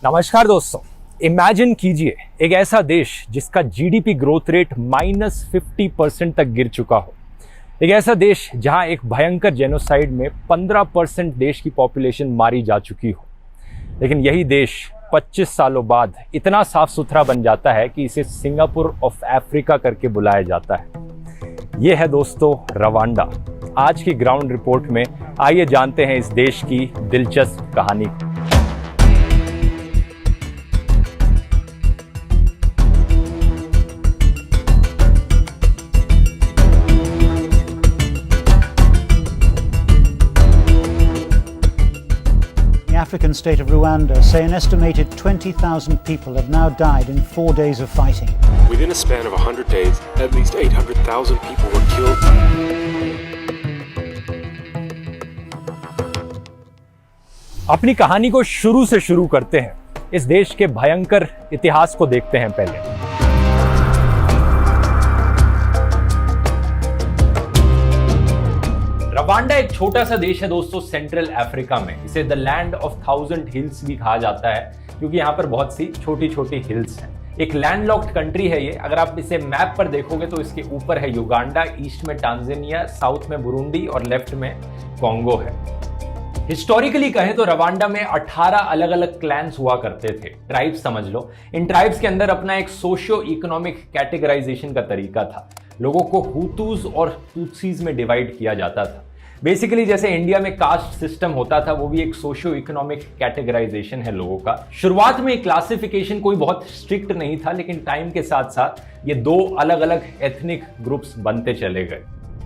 नमस्कार दोस्तों, इमेजिन कीजिए एक ऐसा देश जिसका जीडीपी ग्रोथ रेट -50% तक गिर चुका हो। एक ऐसा देश जहां एक भयंकर जेनोसाइड में 15% देश की पॉपुलेशन मारी जा चुकी हो। लेकिन यही देश 25 सालों बाद इतना साफ सुथरा बन जाता है कि इसे सिंगापुर ऑफ अफ्रीका करके बुलाया जाता है। ये है दोस्तों रवांडा। आज की ग्राउंड रिपोर्ट में आइए जानते हैं इस देश की दिलचस्प कहानी को। The African state of Rwanda say an estimated 20,000 people have now died in 4 days of fighting. Within a span of 100 days, at least 800,000 people were killed. अपनी कहानी को शुरू से शुरू करते हैं। इस देश के भयंकर इतिहास को देखते हैं पहले। रवांडा एक छोटा सा देश है दोस्तों, सेंट्रल अफ्रीका में। इसे द लैंड ऑफ 1000 हिल्स भी कहा जाता है क्योंकि यहाँ पर बहुत सी छोटी छोटी हिल्स हैं। एक लैंडलॉक्ड कंट्री है ये। अगर आप इसे मैप पर देखोगे तो इसके ऊपर है युगांडा, ईस्ट में टांजानिया, साउथ में बुरुंडी और लेफ्ट में कॉन्गो है। हिस्टोरिकली कहें तो रवांडा में 18 अलग अलग क्लैंस हुआ करते थे, ट्राइब्स समझ लो। इन ट्राइब्स के अंदर अपना एक सोशियो इकोनॉमिक कैटेगराइजेशन का तरीका था। लोगों को हुतूज और तुत्सीज में डिवाइड किया जाता था। बेसिकली जैसे इंडिया में कास्ट सिस्टम होता था, वो भी एक सोशियो इकोनॉमिक कैटेगराइजेशन है लोगों का। शुरुआत में क्लासिफिकेशन कोई बहुत स्ट्रिक्ट नहीं था, लेकिन टाइम के साथ साथ ये दो अलग अलग एथनिक ग्रुप्स बनते चले गए।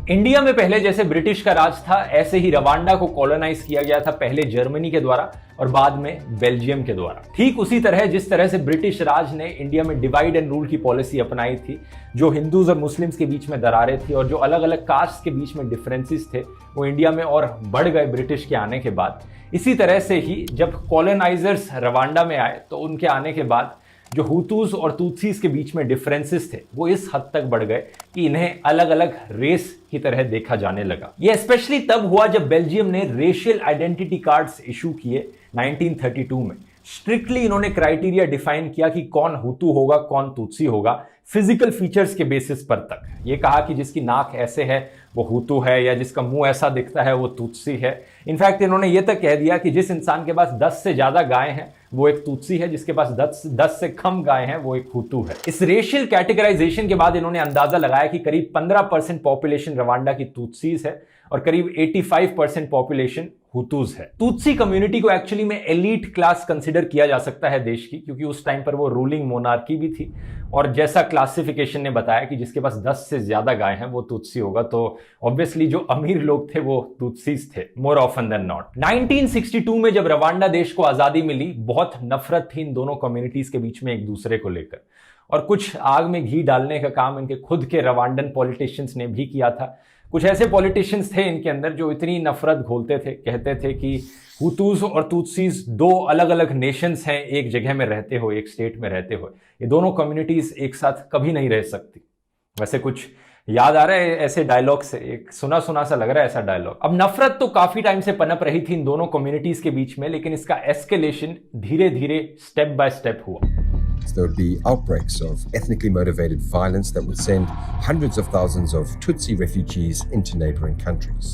इंडिया में पहले जैसे ब्रिटिश का राज था, ऐसे ही रवांडा को कॉलोनाइज किया गया था, पहले जर्मनी के द्वारा और बाद में बेल्जियम के द्वारा। ठीक उसी तरह जिस तरह से ब्रिटिश राज ने इंडिया में डिवाइड एंड रूल की पॉलिसी अपनाई थी, जो हिंदूज और मुस्लिम्स के बीच में दरारें थी और जो अलग अलग कास्ट के बीच में डिफरेंसेस थे, वो इंडिया में और बढ़ गए ब्रिटिश के आने के बाद। इसी तरह से ही जब कॉलोनाइजर्स रवांडा में आए तो उनके आने के बाद जो हुतूस और तुत्सीज के बीच में डिफरेंसेस थे, वो इस हद तक बढ़ गए कि इन्हें अलग अलग रेस की तरह देखा जाने लगा। ये स्पेशली तब हुआ जब बेल्जियम ने रेशियल आइडेंटिटी कार्ड्स इशू किए 1932 में। स्ट्रिक्टली इन्होंने क्राइटेरिया डिफाइन किया कि कौन हुतू होगा, कौन तुत्सी होगा, फिजिकल फीचर्स के बेसिस पर तक। ये कहा कि जिसकी नाक ऐसे है वो हुतू है, या जिसका मुंह ऐसा दिखता है वो तुत्सी है। इनफैक्ट इन्होंने ये तक कह दिया कि जिस इंसान के पास 10 से ज्यादा गाय हैं वो एक तुत्सी है, जिसके पास 10 से कम गाय हैं वो एक हुतू है। इस रेशियल कैटेगराइजेशन के बाद इन्होंने अंदाजा लगाया कि करीब 15% पॉपुलेशन रवांडा की तुत्सीज है और करीब 85% पॉपुलेशन हुतूज है। तुत्सी कम्युनिटी को एक्चुअली में एलीट क्लास कंसिडर किया जा सकता है देश की, क्योंकि उस टाइम पर वो रूलिंग मोनार्की भी थी। और जैसा क्लासिफिकेशन ने बताया कि जिसके पास 10 से ज्यादा गाय हैं वो तुत्सी होगा, तो ऑब्वियसली जो अमीर लोग थे वो तुत्सीज थे, मोर ऑफन देन नॉट। 1962 में जब रवांडा देश को आजादी मिली, बहुत नफरत थी इन दोनों कम्युनिटीज के बीच में एक दूसरे को लेकर, और कुछ आग में घी डालने का काम इनके खुद के रवांडन पॉलिटिशियंस ने भी किया था। कुछ ऐसे पॉलिटिशियंस थे इनके अंदर जो इतनी नफरत घोलते थे, कहते थे कि हुतूज और तुत्सीज दो अलग अलग नेशंस हैं, एक जगह में रहते हो, एक स्टेट में रहते हो, ये दोनों कम्युनिटीज एक साथ कभी नहीं रह सकती। वैसे कुछ याद आ रहा है ऐसे डायलॉग से, एक सुना सुना सा लग रहा है ऐसा डायलॉग। अब नफरत तो काफी टाइम से पनप रही थी इन दोनों कम्युनिटीज के बीच में, लेकिन इसका एस्केलेशन धीरे धीरे स्टेप बाय स्टेप हुआ। There would be outbreaks of ethnically motivated violence that would send hundreds of thousands of Tutsi refugees into neighboring countries.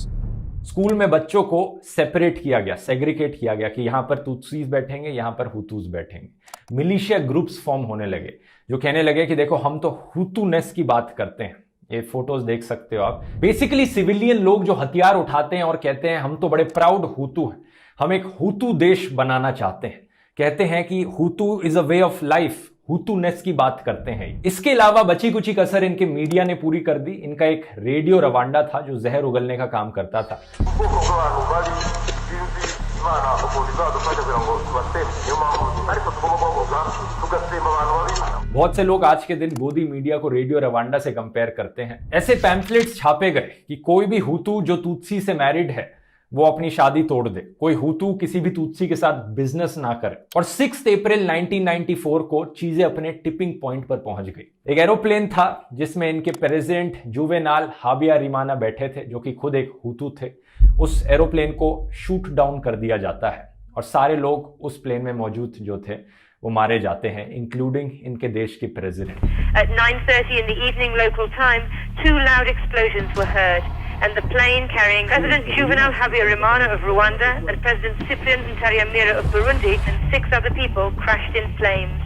School में बच्चों को सेपरेट किया गया, सेग्रीगेट किया गया कि यहां पर तुत्सीज बैठेंगे, यहां पर हुतूज बैठेंगे। मिलिशिया ग्रुप्स फॉर्म होने लगे जो कहने लगे कि देखो हम तो हुतूनेस की बात करते हैं। ये फोटोज देख सकते हो आप। बेसिकली सिविलियन लोग जो हथियार उठाते हैं और कहते हैं हम तो बड़े प्राउड हुतू हैं, हम एक हुतू देश बनाना चाहते हैं, कहते हैं कि हुतू is a way of life, हुतूनेस की बात करते हैं। इसके अलावा बची कुची कसर इनके मीडिया ने पूरी कर दी। इनका एक रेडियो रवांडा था जो जहर उगलने का काम करता था। बहुत से लोग आज के दिन गोदी मीडिया को रेडियो रवांडा से कंपेयर करते हैं। ऐसे पैम्फलेट्स छापे गए कि कोई भी हुतू जो तुत्सी से मैरिड है वो अपनी शादी तोड़ दे, कोई हुतू किसी भी तुत्सी के साथ बिजनेस ना करे। और 6 अप्रैल 1994 को चीजें अपने टिपिंग पॉइंट पर पहुंच गई। एक एरोप्लेन था जिसमें इनके प्रेसिडेंट जुवेनाल हाबियारिमाना बैठे थे, जो कि खुद एक हुतू थे। उस एरोप्लेन को शूट डाउन कर दिया जाता है और सारे लोग उस प्लेन में मौजूद जो थे वो मारे जाते हैं, इंक्लूडिंग इनके देश के president. At 9:30 in the evening local time, 2 loud explosions were heard, and the plane carrying President Juvenal Habyarimana of Rwanda and President Cyprien Ntaryamira of Burundi and 6 other people crashed in flames.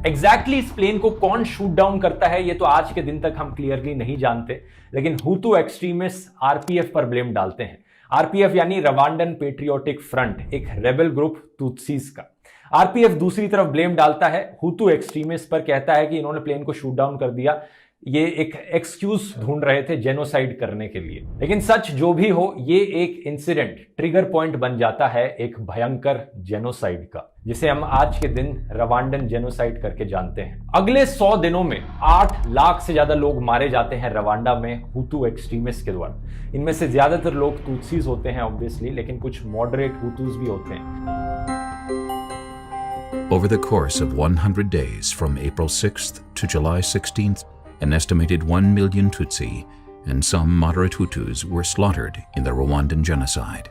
Exactly इस plane को कौन shoot down करता है ये तो आज के दिन तक हम क्लियरली नहीं जानते, लेकिन हुतू एक्सट्रीमिस्ट आरपीएफ पर ब्लेम डालते हैं। आरपीएफ यानी रवांडन पेट्रियोटिक फ्रंट, एक रेबल ग्रुप तुत्सीज का। आरपीएफ दूसरी तरफ ब्लेम डालता है हुतू एक्सट्रीमिस्ट पर, कहता है कि इन्होंने प्लेन को शूट डाउन कर दिया, ये एक एक्सक्यूज ढूंढ रहे थे जेनोसाइड करने के लिए। लेकिन सच जो भी हो, ये एक इंसिडेंट ट्रिगर पॉइंट बन जाता है एक भयंकर जेनोसाइड का, जिसे हम आज के दिन रवांडन जेनोसाइड करके जानते हैं। अगले 100 दिनों में 8 लाख से ज्यादा लोग मारे जाते हैं रवांडा में हुतू एक्सट्रीमिस्ट के द्वारा। इनमें से ज्यादातर लोग तुत्सीज होते हैं ऑब्वियसली, लेकिन कुछ मॉडरेट हुतूज भी होते हैं। Over the course of 100 days from April 6th to July 16th, an estimated 1 million Tutsi and some moderate Hutus were slaughtered in the Rwandan genocide.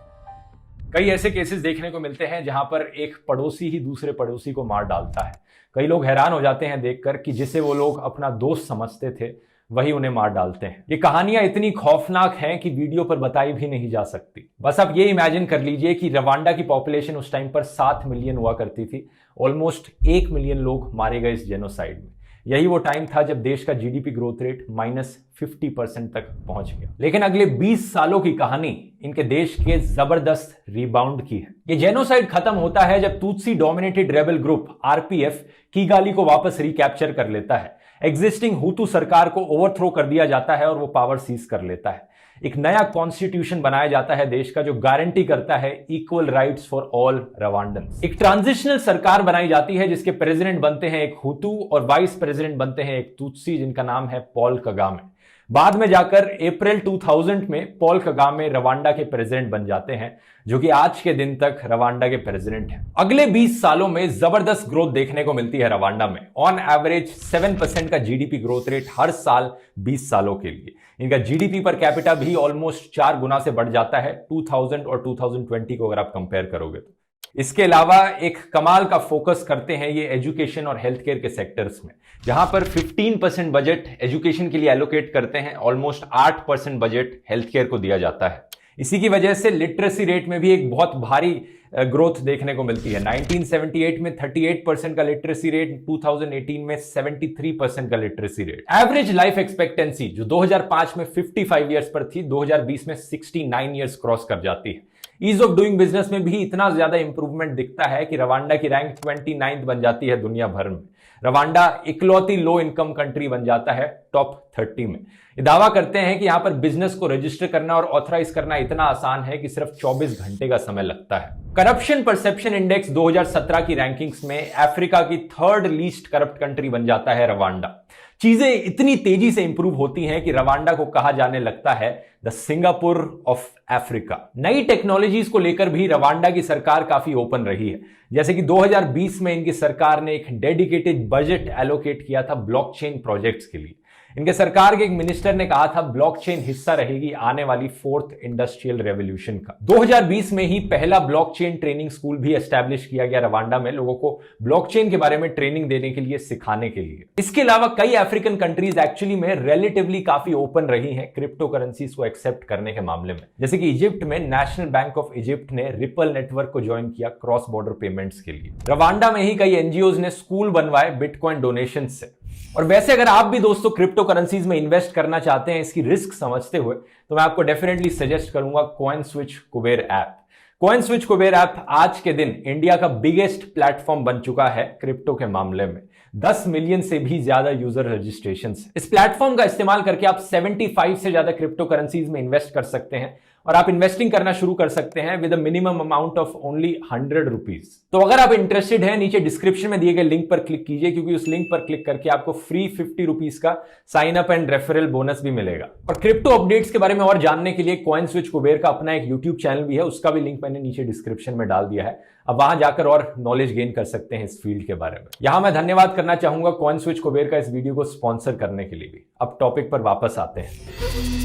कई ऐसे केसेस देखने को मिलते हैं जहां पर एक पड़ोसी ही दूसरे पड़ोसी को मार डालता है। कई लोग हैरान हो जाते हैं देखकर कि जिसे वो लोग अपना दोस्त समझते थे वही उन्हें मार डालते हैं। ये कहानियां इतनी खौफनाक हैं कि वीडियो पर बताई भी नहीं जा सकती। बस आप ये इमेजिन कर लीजिए कि रवांडा की पॉपुलेशन उस टाइम पर 7 मिलियन हुआ करती थी। ऑलमोस्ट 1 मिलियन लोग मारे गए इस जेनोसाइड में। यही वो टाइम था जब देश का जीडीपी ग्रोथ रेट -50% तक पहुंच गया। लेकिन अगले 20 सालों की कहानी इनके देश के जबरदस्त रिबाउंड की है। ये जेनोसाइड खत्म होता है जब Tutsi dominated rebel group RPF Kigali को वापस रिकैप्चर कर लेता है। एग्जिस्टिंग हुतू सरकार को ओवरथ्रो कर दिया जाता है और वो पावर सीज कर लेता है। एक नया कॉन्स्टिट्यूशन बनाया जाता है देश का, जो गारंटी करता है इक्वल राइट्स फॉर ऑल रवांडन्स। एक ट्रांजिशनल सरकार बनाई जाती है जिसके प्रेसिडेंट बनते हैं एक हुतू और वाइस प्रेसिडेंट बनते हैं एक तुत्सी, जिनका नाम है पॉल कगामे। बाद में जाकर अप्रैल 2000 में पॉल कगामे रवांडा के प्रेसिडेंट बन जाते हैं, जो कि आज के दिन तक रवांडा के प्रेसिडेंट हैं। अगले 20 सालों में जबरदस्त ग्रोथ देखने को मिलती है रवांडा में। ऑन एवरेज 7% का जीडीपी ग्रोथ रेट हर साल 20 सालों के लिए। इनका जीडीपी पर कैपिटा भी ऑलमोस्ट 4 गुना से बढ़ जाता है 2000 और 2020 को अगर आप कंपेयर करोगे तो। इसके अलावा एक कमाल का फोकस करते हैं ये एजुकेशन और हेल्थ केयर के सेक्टर्स में, जहां पर 15% बजट एजुकेशन के लिए एलोकेट करते हैं। ऑलमोस्ट 8% बजट हेल्थ केयर को दिया जाता है। इसी की वजह से लिटरेसी रेट में भी एक बहुत भारी ग्रोथ देखने को मिलती है। 1978 में 38% का लिटरेसी रेट, 2018 में 73% का literacy rate. Average life expectancy जो 2005 में 55 ईयर्स पर थी, 2020 में 69 ईयर्स क्रॉस कर जाती है। ईज ऑफ डूइंग बिजनेस में भी इतना ज्यादा इंप्रूवमेंट दिखता है कि रवांडा की रैंक 29th बन जाती है दुनिया भर में। रवांडा इकलौती लो इनकम कंट्री बन जाता है टॉप 30 में। ये दावा करते हैं कि यहां पर बिजनेस को रजिस्टर करना और ऑथराइज करना इतना आसान है कि सिर्फ 24 घंटे का समय लगता है। करप्शन परसेप्शन इंडेक्स 2017 की रैंकिंग्स में अफ्रीका की 3rd लीस्ट करप्ट कंट्री बन जाता है रवांडा। चीजें इतनी तेजी से इंप्रूव होती हैं कि रवांडा को कहा जाने लगता है द सिंगापुर ऑफ अफ्रीका। नई टेक्नोलॉजीज को लेकर भी रवांडा की सरकार काफी ओपन रही है। जैसे कि 2020 में इनकी सरकार ने एक डेडिकेटेड बजट एलोकेट किया था ब्लॉकचेन प्रोजेक्ट्स के लिए। इनके सरकार के एक मिनिस्टर ने कहा था ब्लॉकचेन हिस्सा रहेगी आने वाली 4th इंडस्ट्रियल रेवोल्यूशन का। 2020 में ही पहला ब्लॉकचेन ट्रेनिंग स्कूल भी एस्टैब्लिश किया गया रवांडा में, लोगों को ब्लॉकचेन के बारे में ट्रेनिंग देने के लिए, सिखाने के लिए। इसके अलावा कई अफ्रीकन कंट्रीज एक्चुअली में रिलेटिवली काफी ओपन रही हैं क्रिप्टो करेंसीज को एक्सेप्ट करने के मामले में। जैसे कि इजिप्ट में नेशनल बैंक ऑफ इजिप्ट ने रिपल नेटवर्क को ज्वाइन किया क्रॉस बॉर्डर पेमेंट्स के लिए। रवांडा में ही कई एनजीओज ने स्कूल बनवाए बिटकॉइन डोनेशन से। और वैसे अगर आप भी दोस्तों क्रिप्टो करेंसीज में इन्वेस्ट करना चाहते हैं इसकी रिस्क समझते हुए, तो मैं आपको डेफिनेटली सजेस्ट करूंगा CoinSwitch Kuber app. CoinSwitch Kuber app आज के दिन इंडिया का बिगेस्ट प्लेटफॉर्म बन चुका है क्रिप्टो के मामले में। 10 मिलियन से भी ज्यादा यूजर रजिस्ट्रेशंस। इस प्लेटफॉर्म का इस्तेमाल करके आप 75 से ज्यादा क्रिप्टो करेंसीज में इन्वेस्ट कर सकते हैं और आप इन्वेस्टिंग करना शुरू कर सकते हैं with a minimum amount of only 100 rupees. तो अगर आप इंटरेस्टेड हैं, नीचे डिस्क्रिप्शन में दिए गए लिंक पर क्लिक कीजिए, क्योंकि उस लिंक पर क्लिक करके आपको फ्री 50 रुपीज का sign up and referral bonus भी मिलेगा। और क्रिप्टो अपडेट्स के बारे में और जानने के लिए कॉइनस्विच कुबेर का अपना एक यूट्यूब चैनल भी है, उसका भी लिंक मैंने नीचे डिस्क्रिप्शन में डाल दिया है। अब वहां जाकर और नॉलेज गेन कर सकते हैं इस फील्ड के बारे में। यहां मैं धन्यवाद करना चाहूंगा कॉइनस्विच कुबेर का इस वीडियो को स्पॉन्सर करने के लिए भी। अब टॉपिक पर वापस आते हैं।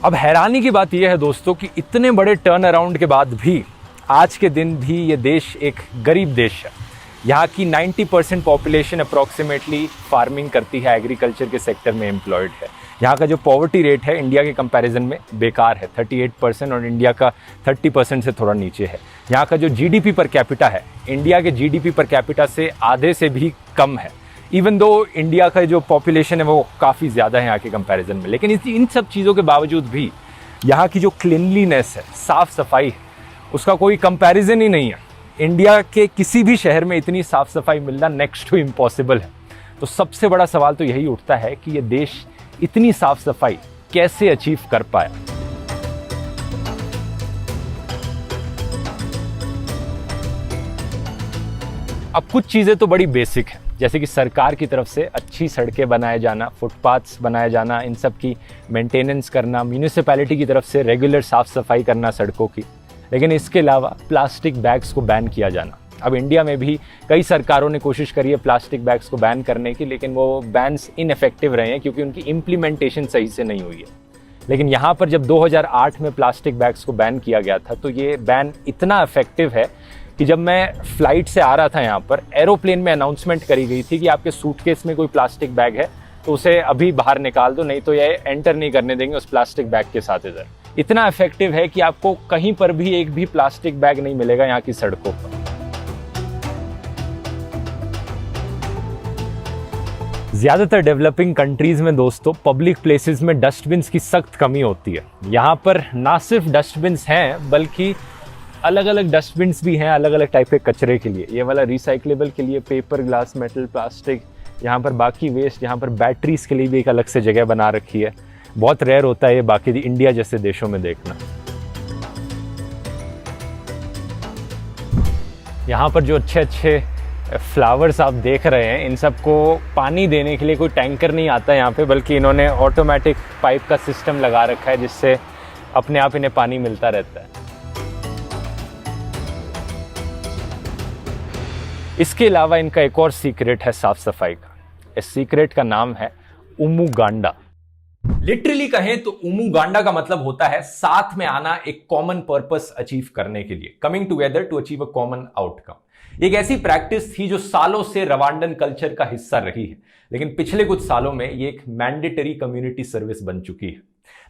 अब हैरानी की बात यह है दोस्तों कि इतने बड़े टर्न अराउंड के बाद भी आज के दिन भी ये देश एक गरीब देश है। यहाँ की 90% पॉपुलेशन अप्रॉक्सीमेटली फार्मिंग करती है, एग्रीकल्चर के सेक्टर में एम्प्लॉयड है। यहाँ का जो पॉवर्टी रेट है इंडिया के कंपैरिजन में बेकार है, 38%, और इंडिया का 30% से थोड़ा नीचे है। यहाँ का जो जीडीपी पर कैपिटा है इंडिया के जीडीपी पर कैपिटा से आधे से भी कम है। इवन दो इंडिया का जो पॉपुलेशन है वो काफ़ी ज़्यादा है यहाँ के कंपैरिजन में, लेकिन इन सब चीज़ों के बावजूद भी यहाँ की जो क्लीनलीनेस है, साफ़ सफाई है, उसका कोई कंपैरिजन ही नहीं है। इंडिया के किसी भी शहर में इतनी साफ़ सफाई मिलना नेक्स्ट टू इम्पॉसिबल है। तो सबसे बड़ा सवाल तो यही उठता है कि ये देश इतनी साफ़ सफाई कैसे अचीव कर पाया। अब कुछ चीज़ें तो बड़ी बेसिक हैं, जैसे कि सरकार की तरफ से अच्छी सड़कें बनाए जाना, फुटपाथ्स बनाए जाना, इन सब की मेंटेनेंस करना, म्यूनिसिपैलिटी की तरफ से रेगुलर साफ़ सफाई करना सड़कों की। लेकिन इसके अलावा प्लास्टिक बैग्स को बैन किया जाना। अब इंडिया में भी कई सरकारों ने कोशिश करी है प्लास्टिक बैग्स को बैन करने की, लेकिन वो बैन्स इनफेक्टिव रहे हैं क्योंकि उनकी इम्प्लीमेंटेशन सही से नहीं हुई है। लेकिन यहाँ पर जब 2008 में प्लास्टिक बैग्स को बैन किया गया था तो ये बैन इतना इफेक्टिव है कि जब मैं फ्लाइट से आ रहा था यहाँ पर, एरोप्लेन में अनाउंसमेंट करी गई थी कि आपके सूटकेस में कोई प्लास्टिक बैग है तो उसे अभी बाहर निकाल दो, नहीं तो ये एंटर नहीं करने देंगे उस प्लास्टिक बैग के साथ इधर। इतना इफेक्टिव है कि आपको कहीं पर भी एक भी प्लास्टिक बैग नहीं मिलेगा यहाँ की सड़कों पर। ज़्यादातर डेवलपिंग कंट्रीज़ में दोस्तों पब्लिक प्लेसेस में डस्टबिन्स की सख्त कमी होती है। यहाँ पर ना सिर्फ डस्टबिन्स हैं बल्कि अलग अलग डस्टबिन्स भी हैं अलग अलग टाइप के कचरे के लिए। ये वाला रिसाइक्लेबल के लिए, पेपर, ग्लास, मेटल, प्लास्टिक, यहाँ पर बाकी वेस्ट, यहाँ पर बैटरीज के लिए भी एक अलग से जगह बना रखी है। बहुत रेयर होता है ये बाकी इंडिया जैसे देशों में देखना। यहाँ पर जो अच्छे अच्छे फ्लावर्स आप देख रहे हैं, इन सबको पानी देने के लिए कोई टैंकर नहीं आता यहाँ पे, बल्कि इन्होंने ऑटोमेटिक पाइप का सिस्टम लगा रखा है जिससे अपने आप इन्हें पानी मिलता रहता है। इसके अलावा इनका एक और सीक्रेट है साफ सफाई का। इस सीक्रेट का नाम है उमुगांडा। लिटरली कहें तो उमुगांडा का मतलब होता है साथ में आना, एक कॉमन पर्पस अचीव करने के लिए, coming together to achieve a common outcome. एक ऐसी प्रैक्टिस थी जो सालों से रवांडन कल्चर का हिस्सा रही है, लेकिन पिछले कुछ सालों में ये एक मैंडेटरी कम्युनिटी सर्विस बन चुकी है।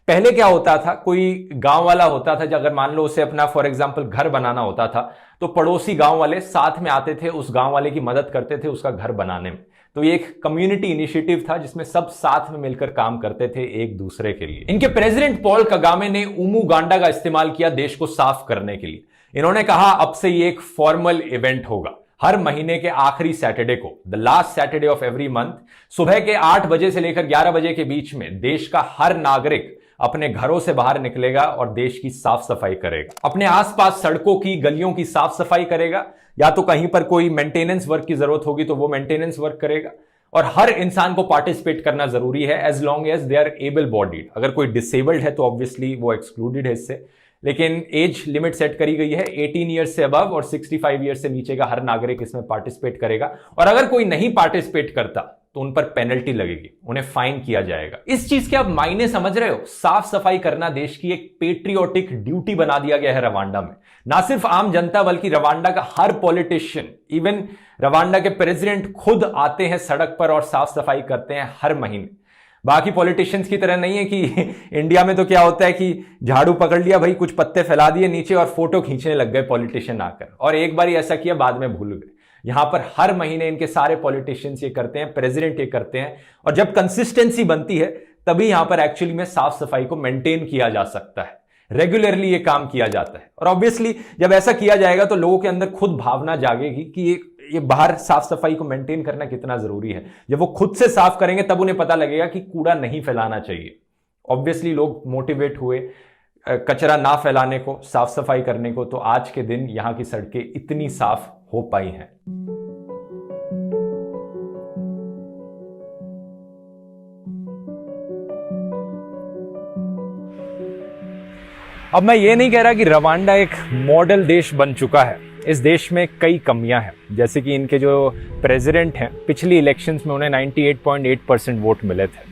पहले क्या होता था, कोई गांव वाला होता था, अगर मान लो उसे अपना फॉर एग्जांपल घर बनाना होता था तो पड़ोसी गांव वाले साथ में आते थे, उस गांव वाले की मदद करते थे उसका घर बनाने में। तो ये एक कम्युनिटी इनिशिएटिव था जिसमें सब साथ में मिलकर काम करते थे एक दूसरे के लिए। इनके प्रेसिडेंट पॉल कगामे ने उमुगांडा का इस्तेमाल किया देश को साफ करने के लिए। इन्होंने कहा अब से ये एक फॉर्मल इवेंट होगा, हर महीने के आखिरी सैटरडे को, the last Saturday of every month, सुबह के 8 बजे से लेकर 11 बजे के बीच में देश का हर नागरिक अपने घरों से बाहर निकलेगा और देश की साफ सफाई करेगा। अपने आसपास सड़कों की, गलियों की साफ सफाई करेगा, या तो कहीं पर कोई मेंटेनेंस वर्क की जरूरत होगी तो वो मेंटेनेंस वर्क करेगा। और हर इंसान को पार्टिसिपेट करना जरूरी है as long as they are able bodied. अगर कोई डिसेबल्ड है तो ऑब्वियसली वो एक्सक्लूडेड है इससे, लेकिन एज लिमिट सेट करी गई है 18 ईयर्स से अबव और 65 ईयर्स से नीचे का हर नागरिक इसमें पार्टिसिपेट करेगा। और अगर कोई नहीं पार्टिसिपेट करता तो उन पर पेनल्टी लगेगी, उन्हें फाइन किया जाएगा। इस चीज के आप मायने समझ रहे हो? साफ सफाई करना देश की एक पेट्रियोटिक ड्यूटी बना दिया गया है रवांडा में। ना सिर्फ आम जनता बल्कि रवांडा का हर पॉलिटिशियन, इवन रवांडा के प्रेसिडेंट खुद आते हैं सड़क पर और साफ सफाई करते हैं हर महीने। बाकी पॉलिटिशियंस की तरह नहीं है कि इंडिया में तो क्या होता है कि झाड़ू पकड़ लिया भाई, कुछ पत्ते फैला दिए नीचे और फोटो खींचने लग गए पॉलिटिशियन आकर, और एक बार ऐसा किया बाद में भूल गए। यहां पर हर महीने इनके सारे पॉलिटिशियंस ये करते हैं, प्रेसिडेंट ये करते हैं, और जब कंसिस्टेंसी बनती है तभी यहां पर एक्चुअली में साफ सफाई को मेंटेन किया जा सकता है। रेगुलरली ये काम किया जाता है, और ऑब्वियसली जब ऐसा किया जाएगा तो लोगों के अंदर खुद भावना जागेगी कि ये बाहर साफ सफाई को मेंटेन करना कितना जरूरी है। जब वो खुद से साफ करेंगे तब उन्हें पता लगेगा कि कूड़ा नहीं फैलाना चाहिए। ऑब्वियसली लोग मोटिवेट हुए कचरा ना फैलाने को, साफ सफाई करने को, तो आज के दिन यहां की सड़कें इतनी साफ हो पाई हैं। अब मैं ये नहीं कह रहा कि रवांडा एक मॉडल देश बन चुका है। इस देश में कई कमियां हैं, जैसे कि इनके जो प्रेसिडेंट हैं, पिछली इलेक्शंस में उन्हें 98.8% वोट मिले थे।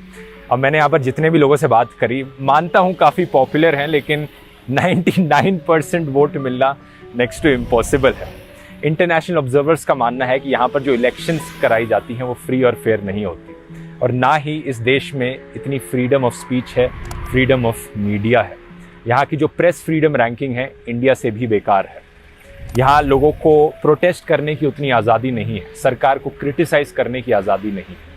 और मैंने यहाँ पर जितने भी लोगों से बात करी, मानता हूँ काफ़ी पॉपुलर हैं, लेकिन 99% वोट मिलना नेक्स्ट टू इम्पॉसिबल है। इंटरनेशनल ऑब्जर्वर्स का मानना है कि यहाँ पर जो इलेक्शंस कराई जाती हैं वो फ्री और फेयर नहीं होती, और ना ही इस देश में इतनी फ्रीडम ऑफ स्पीच है, फ्रीडम ऑफ मीडिया है। यहाँ की जो प्रेस फ्रीडम रैंकिंग है इंडिया से भी बेकार है। यहाँ लोगों को प्रोटेस्ट करने की उतनी आज़ादी नहीं है, सरकार को क्रिटिसाइज करने की आज़ादी नहीं है।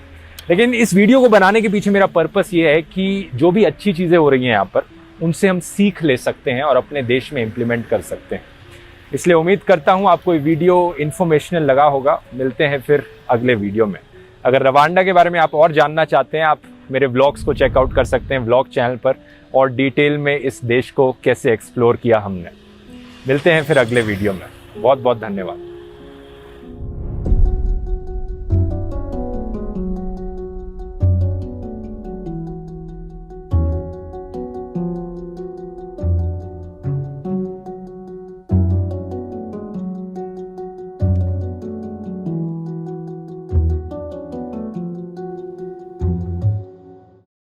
लेकिन इस वीडियो को बनाने के पीछे मेरा पर्पस ये है कि जो भी अच्छी चीज़ें हो रही हैं यहाँ पर, उनसे हम सीख ले सकते हैं और अपने देश में इम्प्लीमेंट कर सकते हैं। इसलिए उम्मीद करता हूँ आपको ये वीडियो इन्फॉर्मेशनल लगा होगा। मिलते हैं फिर अगले वीडियो में। अगर रवांडा के बारे में आप और जानना चाहते हैं, आप मेरे व्लॉग्स को चेकआउट कर सकते हैं व्लॉग चैनल पर, और डिटेल में इस देश को कैसे एक्सप्लोर किया हमने। मिलते हैं फिर अगले वीडियो में। बहुत बहुत धन्यवाद।